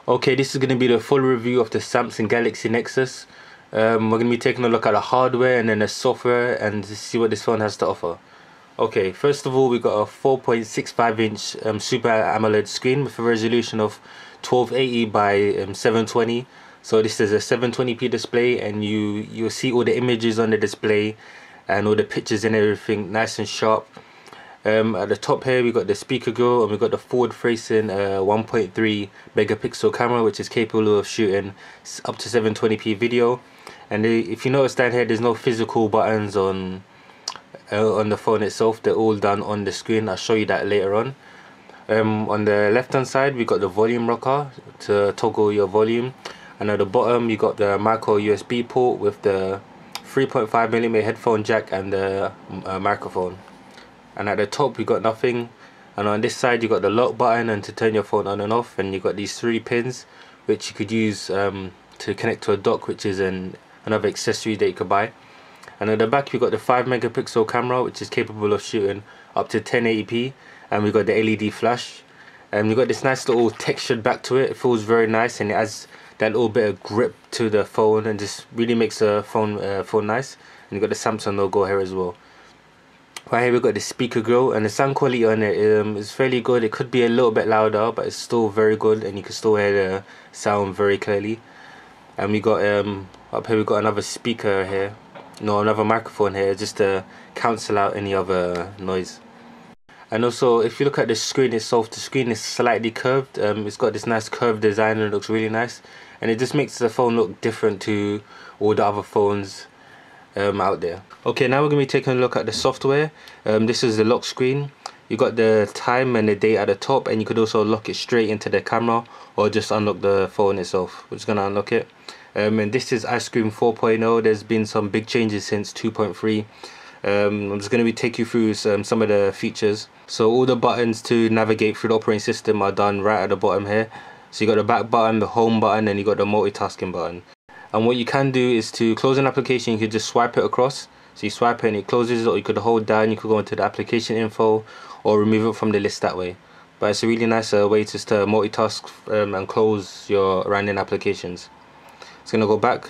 Okay, this is going to be the full review of the Samsung Galaxy Nexus. We're going to be taking a look at the hardware and then the software and see what this phone has to offer. Okay, first of all, we got a 4.65-inch Super AMOLED screen with a resolution of 1280 by 720. So this is a 720p display, and you'll see all the images on the display and all the pictures and everything nice and sharp. At the top here we got the speaker grill, and we got the forward facing 1.3 megapixel camera, which is capable of shooting up to 720p video. And if you notice down here, there's no physical buttons on the phone itself. They're all done on the screen. I'll show you that later on. On the left hand side we got the volume rocker to toggle your volume, and at the bottom you got the micro USB port with the 3.5mm headphone jack and the microphone. And at the top we got nothing, and on this side you got the lock button and to turn your phone on and off, and you got these 3 pins which you could use to connect to a dock, which is another accessory that you could buy. And at the back we got the 5 megapixel camera, which is capable of shooting up to 1080p, and we got the LED flash, and we got this nice little textured back to it. It feels very nice, and it adds that little bit of grip to the phone and just really makes the phone feel nice. And you got the Samsung logo here as well. Right here we got the speaker grill, and the sound quality on it is fairly good. It could be a little bit louder, but it's still very good, and you can still hear the sound very clearly. And we got up here we got another speaker here, another microphone here, just to cancel out any other noise. And also, if you look at the screen itself, the screen is slightly curved. It's got this nice curved design and it looks really nice, and it just makes the phone look different to all the other phones out there. Okay, now we're going to be taking a look at the software. This is the lock screen. You got the time and the date at the top, and you could also lock it straight into the camera or just unlock the phone itself. We're just going to unlock it. And this is Ice Cream 4.0. There's been some big changes since 2.3. I'm just going to be take you through some of the features. So all the buttons to navigate through the operating system are done right at the bottom here. So you got the back button, the home button, and you got the multitasking button. And what you can do is to close an application, you could just swipe it across. So you swipe it and it closes, or you could hold down, you could go into the application info or remove it from the list that way. But it's a really nice way just to multitask and close your random applications. It's going to go back.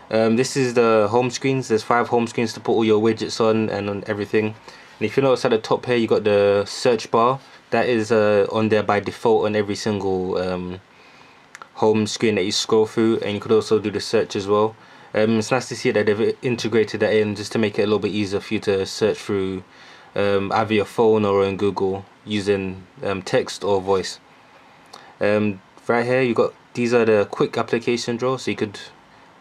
This is the home screens. There's 5 home screens to put all your widgets on and on everything. And if you notice at the top here, you got the search bar. That is on there by default on every single home screen that you scroll through, and you could also do the search as well. It's nice to see that they've integrated that in just to make it a little bit easier for you to search through either your phone or in Google using text or voice. Right here you got, these are the quick application drawer, so you could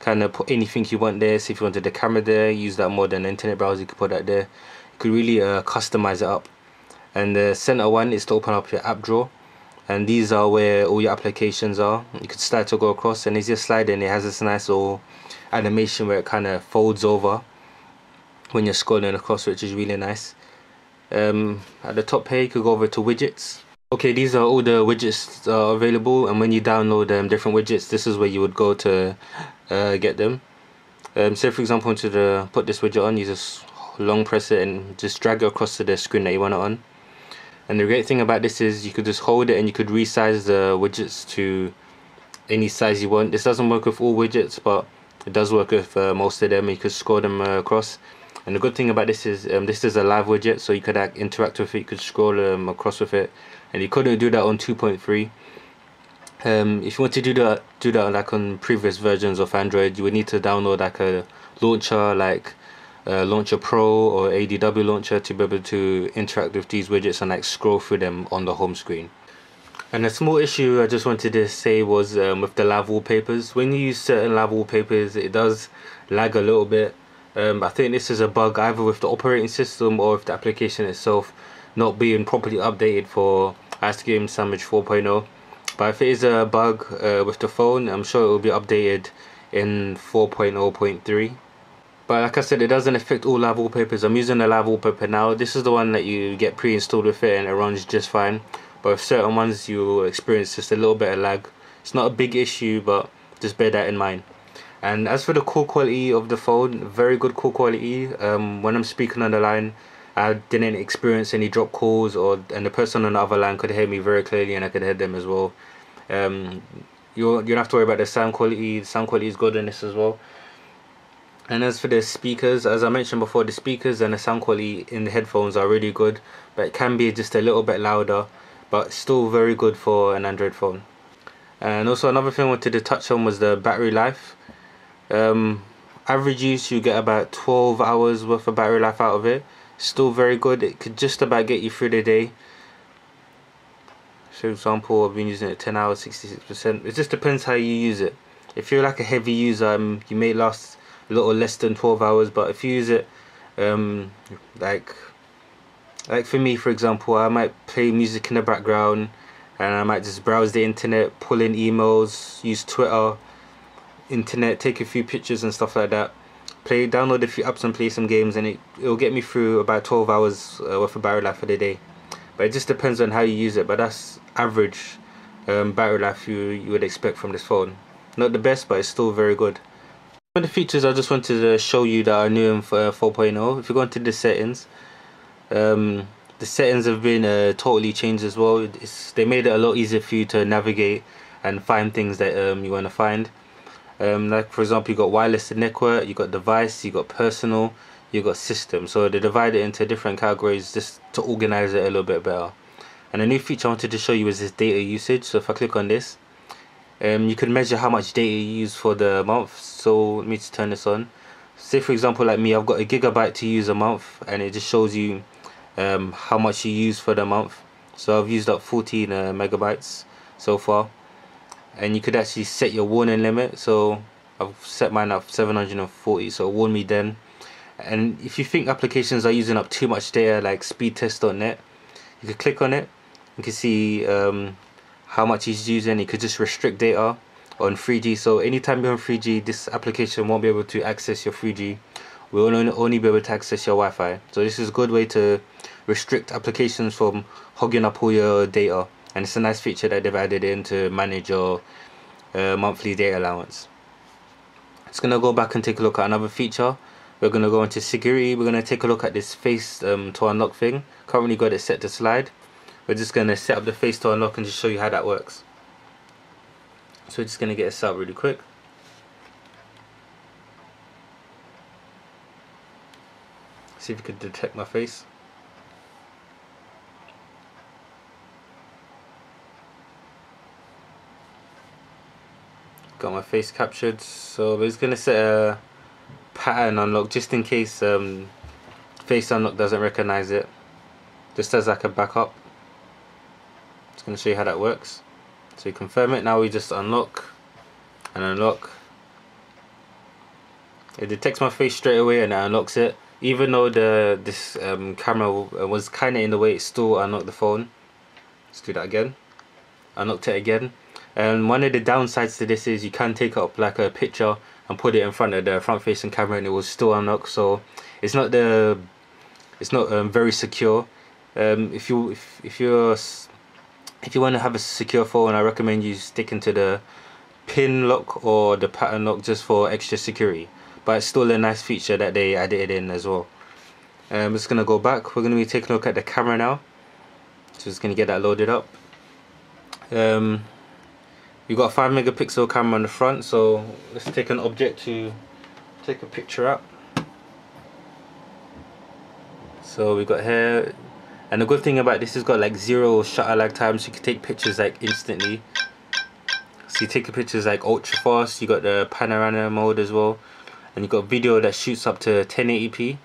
kind of put anything you want there. So if you wanted the camera there, use that more than an internet browser, you could put that there. You could really customize it up. And the center one is to open up your app drawer, and these are where all your applications are. You could slide to go across, and as you slide in, it has this nice little animation where it kind of folds over when you're scrolling across, which is really nice. At the top here you could go over to widgets. Okay, these are all the widgets that are available, and when you download different widgets, this is where you would go to get them. Say for example, to put this widget on, you just long press it and just drag it across to the screen that you want it on. And the great thing about this is you could just hold it and you could resize the widgets to any size you want. This doesn't work with all widgets, but it does work with most of them. You could scroll them across. And the good thing about this is a live widget, so you could interact with it. You could scroll across with it, and you couldn't do that on 2.3. If you want to do that like on previous versions of Android, you would need to download like a launcher, like Launcher Pro or ADW launcher, to be able to interact with these widgets and like scroll through them on the home screen. And a small issue I just wanted to say was with the live wallpapers. When you use certain live wallpapers, it does lag a little bit. I think this is a bug either with the operating system or with the application itself not being properly updated for Ice Cream Sandwich 4.0. But if it is a bug with the phone, I'm sure it will be updated in 4.0.3. But like I said, it doesn't affect all live wallpapers. I'm using the live wallpaper now. This is the one that you get pre-installed with it, and it runs just fine. But with certain ones you will experience just a little bit of lag. It's not a big issue, but just bear that in mind. And as for the call quality of the phone, very good call quality. When I'm speaking on the line, I didn't experience any drop calls, and the person on the other line could hear me very clearly, and I could hear them as well. you don't have to worry about the sound quality. The sound quality is good on this as well. And as for the speakers, as I mentioned before, the speakers and the sound quality in the headphones are really good, but it can be just a little bit louder, but still very good for an Android phone. And also another thing I wanted to touch on was the battery life. Average use, you get about 12 hours worth of battery life out of it. Still very good. It could just about get you through the day. So for example, I've been using it 10 hours, 66%. It just depends how you use it. If you're like a heavy user, you may last a little less than 12 hours, but if you use it like for me, for example, I might play music in the background, and I might just browse the internet, pull in emails, use Twitter, internet, take a few pictures and stuff like that, download a few apps and play some games, and it'll get me through about 12 hours worth of battery life for the day. But it just depends on how you use it, but that's average battery life you would expect from this phone. Not the best, but it's still very good. One of the features I just wanted to show you that are new in 4.0, if you go into the settings, the settings have been totally changed as well. They made it a lot easier for you to navigate and find things that you want to find. Like for example, you got wireless network, you got device, you got personal, you got system. So they divide it into different categories just to organize it a little bit better. And a new feature I wanted to show you is this data usage. So if I click on this, you can measure how much data you use for the month. So let me just turn this on. Say for example, like me, I've got a gigabyte to use a month, and it just shows you how much you use for the month. So I've used up 14 megabytes so far, and you could actually set your warning limit. So I've set mine up 740, so warn me then. And if you think applications are using up too much data, like speedtest.net, you could click on it. You can see how much he's using. You could just restrict data on 3G. So anytime you're on 3G, this application won't be able to access your 3G. We'll only be able to access your Wi-Fi. So this is a good way to restrict applications from hogging up all your data. And it's a nice feature that they've added in to manage your monthly data allowance. It's going to go back and take a look at another feature. We're going to go into security. We're going to take a look at this face to unlock thing. Currently got it set to slide. We're just going to set up the face to unlock and just show you how that works. So we're just going to get it set up really quick. See if you could detect my face. Got my face captured. So we're just going to set a pattern unlock just in case face unlock doesn't recognize it, just as like a backup. Just going to show you how that works. So you confirm it. Now we just unlock and unlock. It detects my face straight away and it unlocks it. Even though this camera was kind of in the way, it still unlocked the phone. Let's do that again. Unlocked it again. And one of the downsides to this is you can take up like a picture and put it in front of the front facing camera and it will still unlock. So it's not very secure. If you want to have a secure phone, I recommend you sticking to the pin lock or the pattern lock just for extra security. But it's still a nice feature that they added in as well. I'm just going to go back. We're going to be taking a look at the camera now. So just going to get that loaded up. We've got a 5 megapixel camera on the front, so let's take an object to take a picture out. So we've got here, and the good thing about this is got like 0 shutter lag time, so you can take pictures like instantly. So you take pictures like ultra fast. You got the panorama mode as well, and you got video that shoots up to 1080p.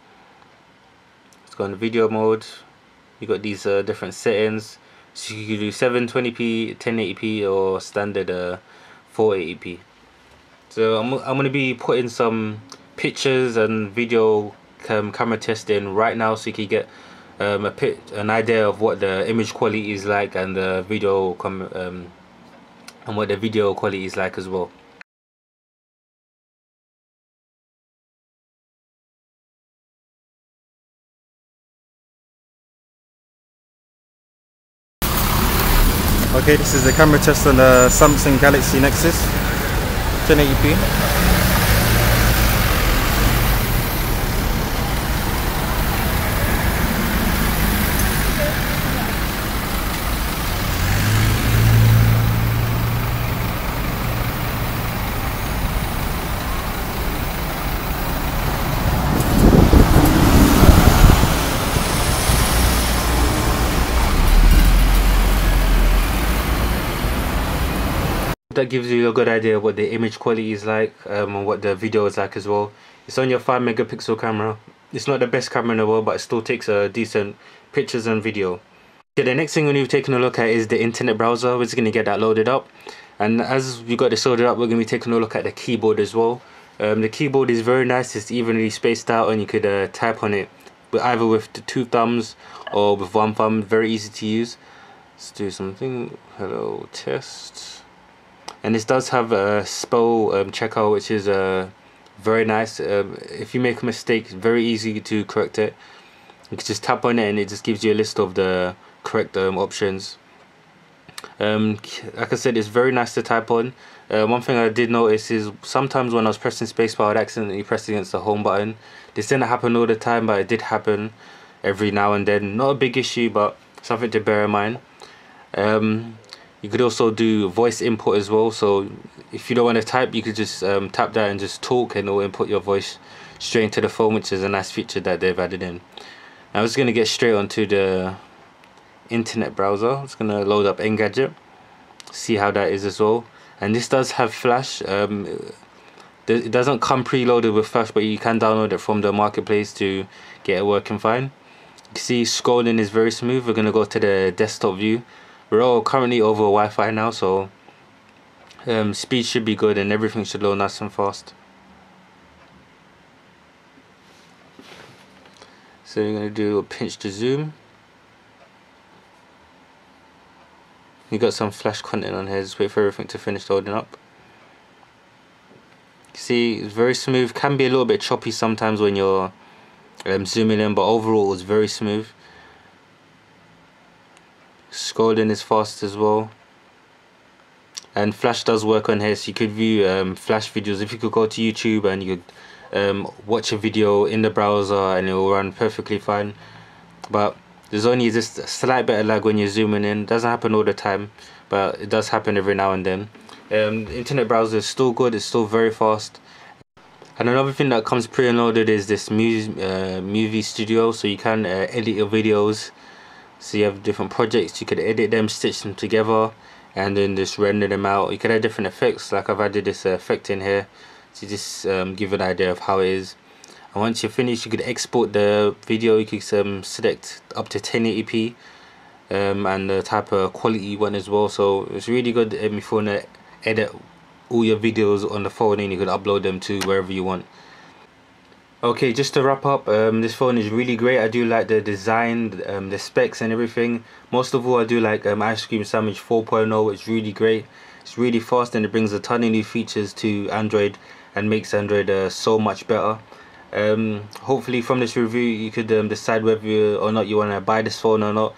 Let's go on the video mode. You got these different settings. So you can do 720p, 1080p, or standard 480p. So I'm going to be putting some pictures and video camera testing right now, so you can get an idea of what the image quality is like and the video and what the video quality is like as well. Okay, this is the camera test on the Samsung Galaxy Nexus 1080p. That gives you a good idea of what the image quality is like, and what the video is like as well. It's on your 5 megapixel camera. It's not the best camera in the world, but it still takes decent pictures and video. Okay, the next thing we've taken a look at is the internet browser. We're just going to get that loaded up, and as we got this loaded up, we're going to be taking a look at the keyboard as well. The keyboard is very nice. It's evenly spaced out, and you could type on it either with the 2 thumbs or with 1 thumb. Very easy to use. Let's do something. Hello test. And this does have a spell checker, which is very nice. If you make a mistake, it's very easy to correct it. You can just tap on it and it just gives you a list of the correct options. Like I said, it's very nice to type on. One thing I did notice is sometimes when I was pressing spacebar, I'd accidentally press against the home button. This didn't happen all the time, but it did happen every now and then. Not a big issue, but something to bear in mind. You could also do voice input as well, so if you don't want to type, you could just tap that and just talk, and it will input your voice straight into the phone, which is a nice feature that they've added in. Now I'm just going to get straight onto the internet browser. I'm just going to load up Engadget, see how that is as well. And this does have Flash. It doesn't come preloaded with Flash, but you can download it from the marketplace to get it working fine. You can see scrolling is very smooth. We're going to go to the desktop view. We're all currently over Wi-Fi now, so speed should be good and everything should load nice and fast. So you're going to do a pinch to zoom. You got some Flash content on here, just wait for everything to finish loading up. See, it's very smooth. Can be a little bit choppy sometimes when you're zooming in, but overall it's very smooth. Scrolling is fast as well, and Flash does work on here, so you could view Flash videos. If you could go to YouTube and you could watch a video in the browser and it will run perfectly fine, but there's only just a slight bit of lag when you're zooming in. It doesn't happen all the time, but it does happen every now and then. The internet browser is still good, it's still very fast. And another thing that comes pre-loaded is this movie studio, so you can edit your videos. So you have different projects, you could edit them, stitch them together, and then just render them out. You could add different effects, like I've added this effect in here to just give an idea of how it is. And once you're finished, you could export the video. You could select up to 1080p and the type of quality you want as well. So it's really good if you want to edit all your videos on the phone, and you could upload them to wherever you want. Okay, just to wrap up, this phone is really great. I do like the design, the specs and everything. Most of all, I do like Ice Cream Sandwich 4.0. It's really great. It's really fast, and it brings a ton of new features to Android and makes Android so much better. Hopefully from this review you could decide whether or not you want to buy this phone or not,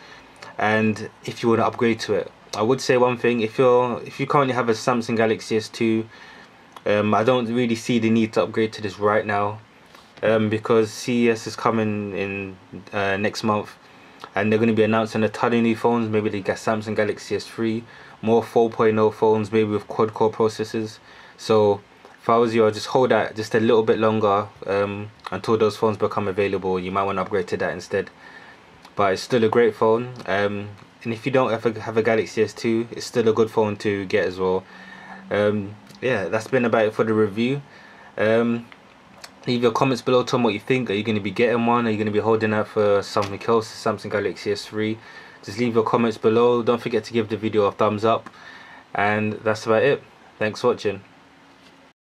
and if you want to upgrade to it. I would say one thing: if you currently have a Samsung Galaxy S2, I don't really see the need to upgrade to this right now. Because CES is coming in next month, and they're going to be announcing a ton of new phones. Maybe they get Samsung Galaxy S3, more 4.0 phones, maybe with quad-core processors. So if I was you, I'd just hold that just a little bit longer until those phones become available. You might want to upgrade to that instead. But it's still a great phone, and if you don't have a Galaxy S2, it's still a good phone to get as well. Yeah, that's been about it for the review. Leave your comments below, tell me what you think. Are you going to be getting one? Are you going to be holding out for something else, Samsung Galaxy S3? Just leave your comments below. Don't forget to give the video a thumbs up. And that's about it. Thanks for watching.